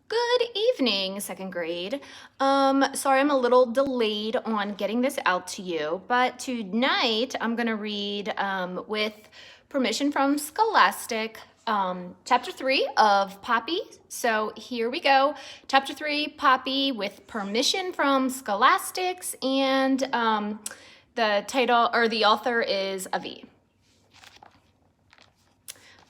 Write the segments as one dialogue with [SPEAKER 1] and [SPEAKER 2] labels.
[SPEAKER 1] Good evening, second grade. Sorry I'm a little delayed on getting this out to you, but tonight I'm going to read with permission from Scholastic, chapter 3 of Poppy. So here we go. Chapter 3, Poppy, with permission from Scholastics, and the title or the author is Avi.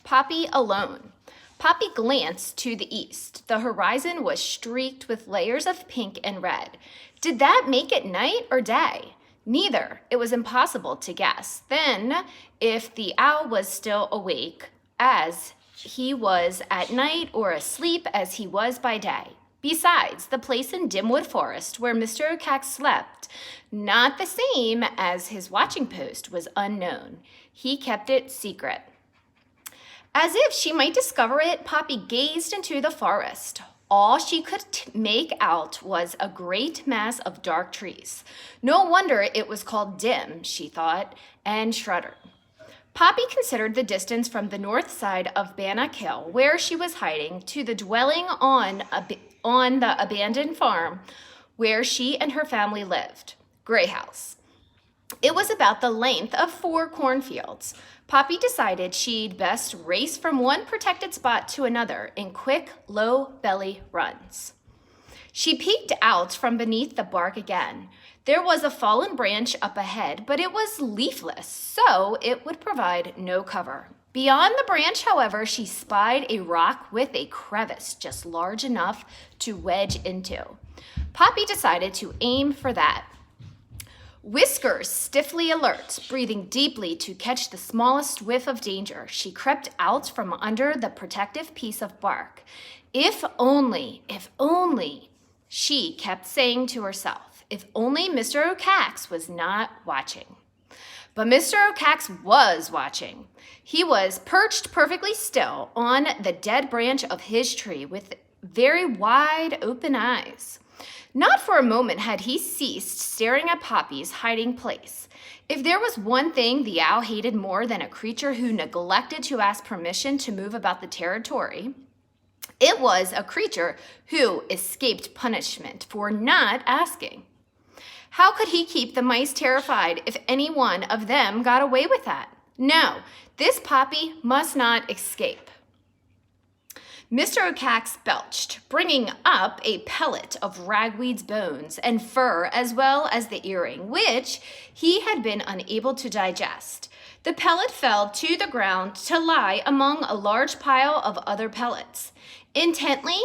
[SPEAKER 1] Poppy alone. Poppy glanced to the east. The horizon was streaked with layers of pink and red. Did that make it night or day? Neither. It was impossible to guess. Then, if the owl was still awake as he was at night or asleep as he was by day. Besides, the place in Dimwood Forest where Mr. O'Cack slept, not the same as his watching post, was unknown. He kept it secret. As if she might discover it, Poppy gazed into the forest. All she could make out was a great mass of dark trees. No wonder it was called dim, she thought, and shuddered. Poppy considered the distance from the north side of Bannock Hill, where she was hiding, to the dwelling on the abandoned farm where she and her family lived, Grey House. It was about the length of 4 cornfields. Poppy decided she'd best race from one protected spot to another in quick, low belly runs. She peeked out from beneath the bark again. There was a fallen branch up ahead, but it was leafless, so it would provide no cover. Beyond the branch, however, she spied a rock with a crevice just large enough to wedge into. Poppy decided to aim for that. Whiskers stiffly alert, breathing deeply to catch the smallest whiff of danger, she crept out from under the protective piece of bark. If only, she kept saying to herself, if only Mr. O'Cax was not watching. But Mr. O'Cax was watching. He was perched perfectly still on the dead branch of his tree with very wide open eyes. Not for a moment had he ceased staring at Poppy's hiding place. If there was one thing the owl hated more than a creature who neglected to ask permission to move about the territory, it was a creature who escaped punishment for not asking. How could he keep the mice terrified if any one of them got away with that? No, this Poppy must not escape. Mr. O'Cax belched, bringing up a pellet of ragweed's bones and fur as well as the earring, which he had been unable to digest. The pellet fell to the ground to lie among a large pile of other pellets. Intently,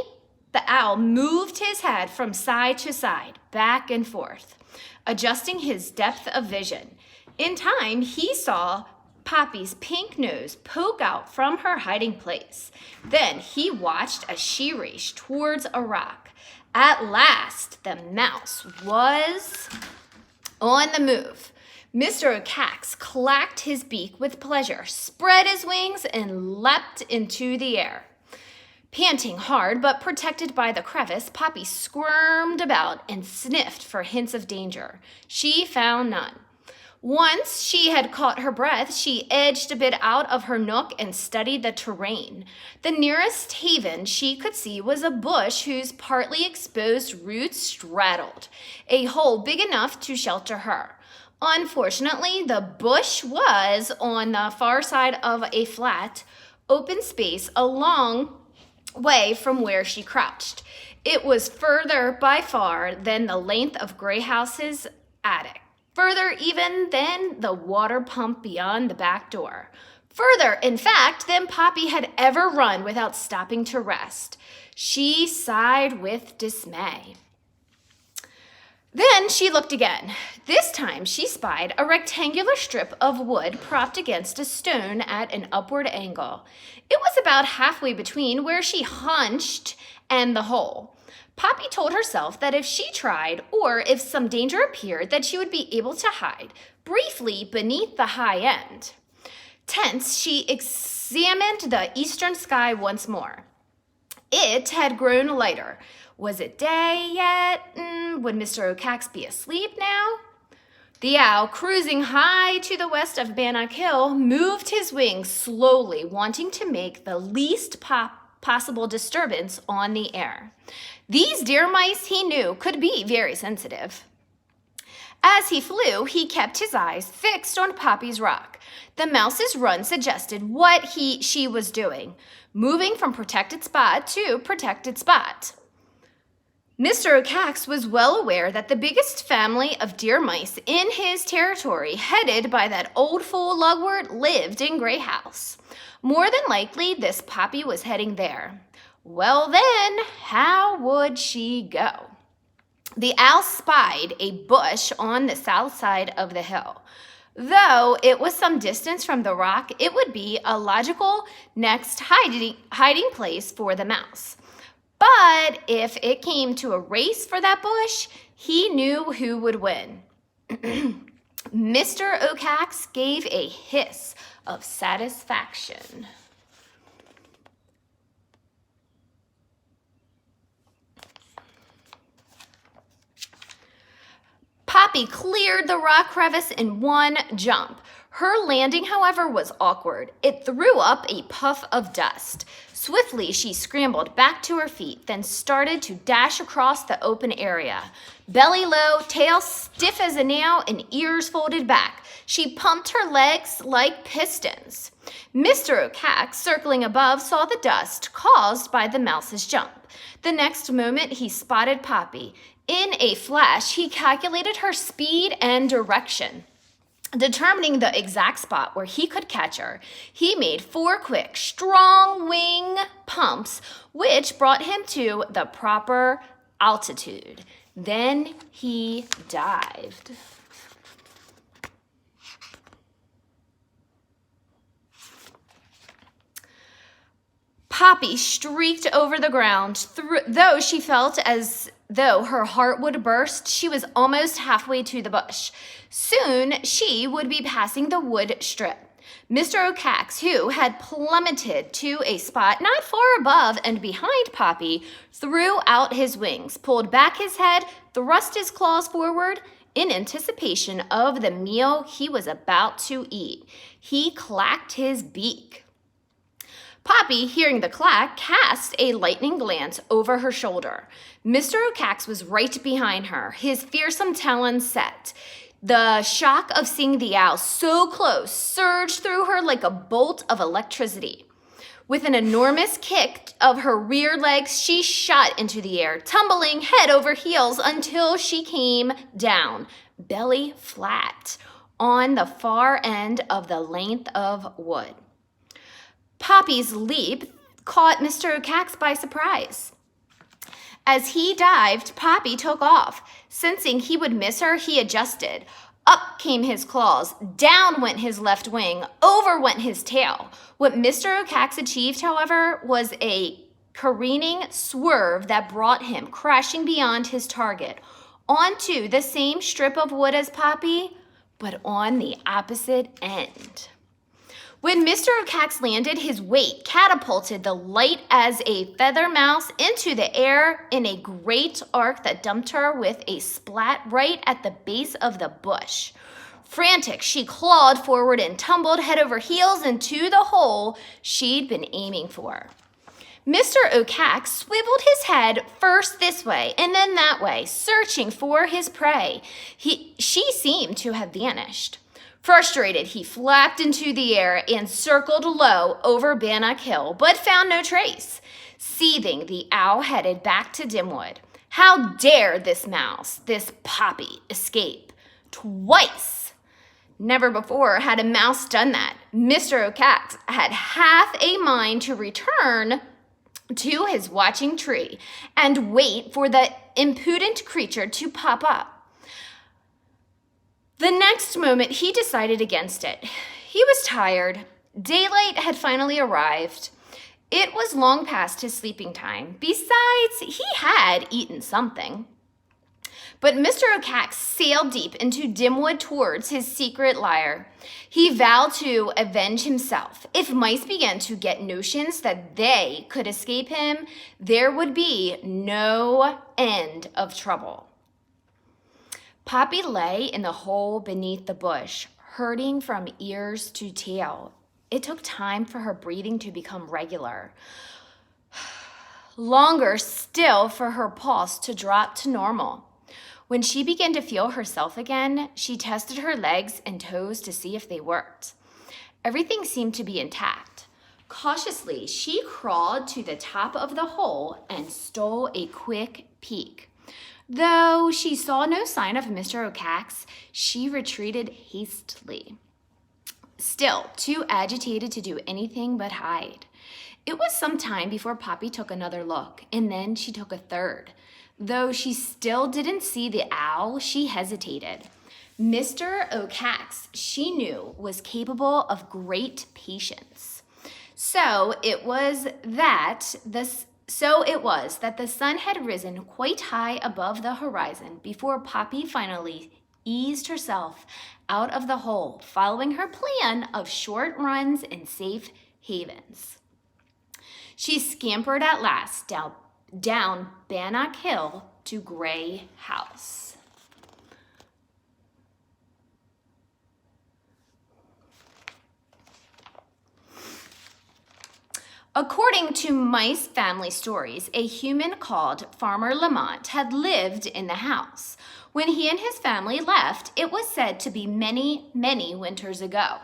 [SPEAKER 1] the owl moved his head from side to side, back and forth, adjusting his depth of vision. In time, he saw Poppy's pink nose poke out from her hiding place. Then he watched as she raced towards a rock. At last, the mouse was on the move. Mr. O'Cax clacked his beak with pleasure, spread his wings, and leapt into the air. Panting hard but protected by the crevice, Poppy squirmed about and sniffed for hints of danger. She found none. Once she had caught her breath, she edged a bit out of her nook and studied the terrain. The nearest haven she could see was a bush whose partly exposed roots straddled a hole big enough to shelter her. Unfortunately, the bush was on the far side of a flat, open space a long way from where she crouched. It was further by far than the length of Grey House's attic. Further even than the water pump beyond the back door. Further, in fact, than Poppy had ever run without stopping to rest. She sighed with dismay. Then she looked again. This time she spied a rectangular strip of wood propped against a stone at an upward angle. It was about halfway between where she hunched and the hole. Poppy told herself that if she tried, or if some danger appeared, that she would be able to hide briefly beneath the high end. Tense, she examined the eastern sky once more. It had grown lighter. Was it day yet? Would Mr. O'Cax be asleep now? The owl, cruising high to the west of Bannock Hill, moved his wings slowly, wanting to make the least possible disturbance on the air. These deer mice, he knew, could be very sensitive. As he flew, he kept his eyes fixed on Poppy's rock. The mouse's run suggested what she was doing, moving from protected spot to protected spot. Mr. O'Cax was well aware that the biggest family of deer mice in his territory, headed by that old fool Lugwort, lived in Grey House. More than likely, this Poppy was heading there. Well then, how would she go? The owl spied a bush on the south side of the hill. Though it was some distance from the rock, it would be a logical next hiding place for the mouse. But if it came to a race for that bush, he knew who would win. Mr. O'Cax gave a hiss of satisfaction. Poppy cleared the rock crevice in one jump. Her landing, however, was awkward. It threw up a puff of dust. Swiftly, she scrambled back to her feet, then started to dash across the open area. Belly low, tail stiff as a nail, and ears folded back. She pumped her legs like pistons. Mr. O'Cax, circling above, saw the dust caused by the mouse's jump. The next moment, he spotted Poppy. In a flash, he calculated her speed and direction. Determining the exact spot where he could catch her, he made 4 quick, strong wing pumps, which brought him to the proper altitude. Then he dived. Poppy streaked over the ground. Though she felt as though her heart would burst, she was almost halfway to the bush. Soon, she would be passing the wood strip. Mr. O'Cax, who had plummeted to a spot not far above and behind Poppy, threw out his wings, pulled back his head, thrust his claws forward in anticipation of the meal he was about to eat. He clacked his beak. Poppy, hearing the clack, cast a lightning glance over her shoulder. Mr. O'Cax was right behind her, his fearsome talons set. The shock of seeing the owl so close surged through her like a bolt of electricity. With an enormous kick of her rear legs, she shot into the air, tumbling head over heels until she came down, belly flat, on the far end of the length of wood. Poppy's leap caught Mr. O'Cax by surprise. As he dived, Poppy took off. Sensing he would miss her, he adjusted. Up came his claws, down went his left wing, over went his tail. What Mr. O'Cax achieved, however, was a careening swerve that brought him crashing beyond his target, onto the same strip of wood as Poppy, but on the opposite end. When Mr. O'Cax landed, his weight catapulted the light as a feather mouse into the air in a great arc that dumped her with a splat right at the base of the bush. Frantic, she clawed forward and tumbled head over heels into the hole she'd been aiming for. Mr. O'Cax swiveled his head first this way and then that way, searching for his prey. She seemed to have vanished. Frustrated, he flapped into the air and circled low over Bannock Hill, but found no trace. Seething, the owl headed back to Dimwood. How dare this mouse, this Poppy, escape? Twice! Never before had a mouse done that. Mr. O'Cax had half a mind to return to his watching tree and wait for the impudent creature to pop up. The next moment, he decided against it. He was tired. Daylight had finally arrived. It was long past his sleeping time. Besides, he had eaten something. But Mr. O'Cax sailed deep into Dimwood towards his secret lair. He vowed to avenge himself. If mice began to get notions that they could escape him, there would be no end of trouble. Poppy lay in the hole beneath the bush, hurting from ears to tail. It took time for her breathing to become regular. Longer still for her pulse to drop to normal. When she began to feel herself again, she tested her legs and toes to see if they worked. Everything seemed to be intact. Cautiously, she crawled to the top of the hole and stole a quick peek. Though she saw no sign of Mr. O'Cax, she retreated hastily, still too agitated to do anything but hide. It was some time before Poppy took another look, and then she took a third. Though she still didn't see the owl, she hesitated. Mr. O'Cax, she knew, was capable of great patience. So it was that the sun had risen quite high above the horizon before Poppy finally eased herself out of the hole, following her plan of short runs and safe havens. She scampered at last down Bannock Hill to Gray House. According to Mice Family Stories, a human called Farmer Lamont had lived in the house. When he and his family left, it was said to be many, many winters ago.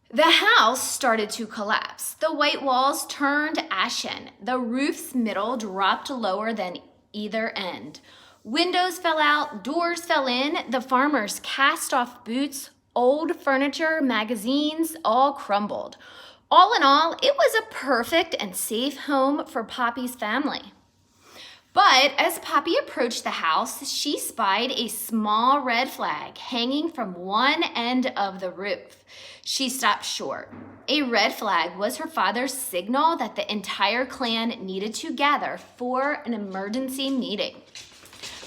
[SPEAKER 1] The house started to collapse. The white walls turned ashen. The roof's middle dropped lower than either end. Windows fell out, doors fell in, the farmer's cast-off boots, old furniture, magazines, all crumbled. All in all, it was a perfect and safe home for Poppy's family. But as Poppy approached the house, she spied a small red flag hanging from one end of the roof. She stopped short. A red flag was her father's signal that the entire clan needed to gather for an emergency meeting.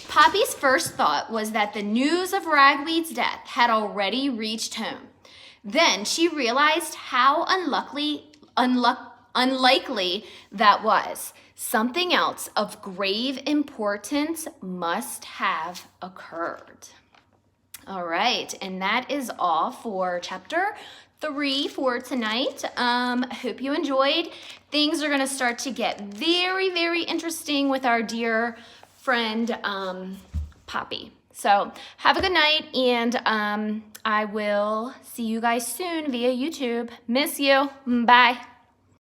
[SPEAKER 1] Poppy's first thought was that the news of Ragweed's death had already reached home. Then she realized how unlikely that was. Something else of grave importance must have occurred. All right, and that is all for chapter 3 for tonight. Hope you enjoyed. Things are going to start to get very, very interesting with our dear friend Poppy. So have a good night, and I will see you guys soon via YouTube. Miss you. Bye.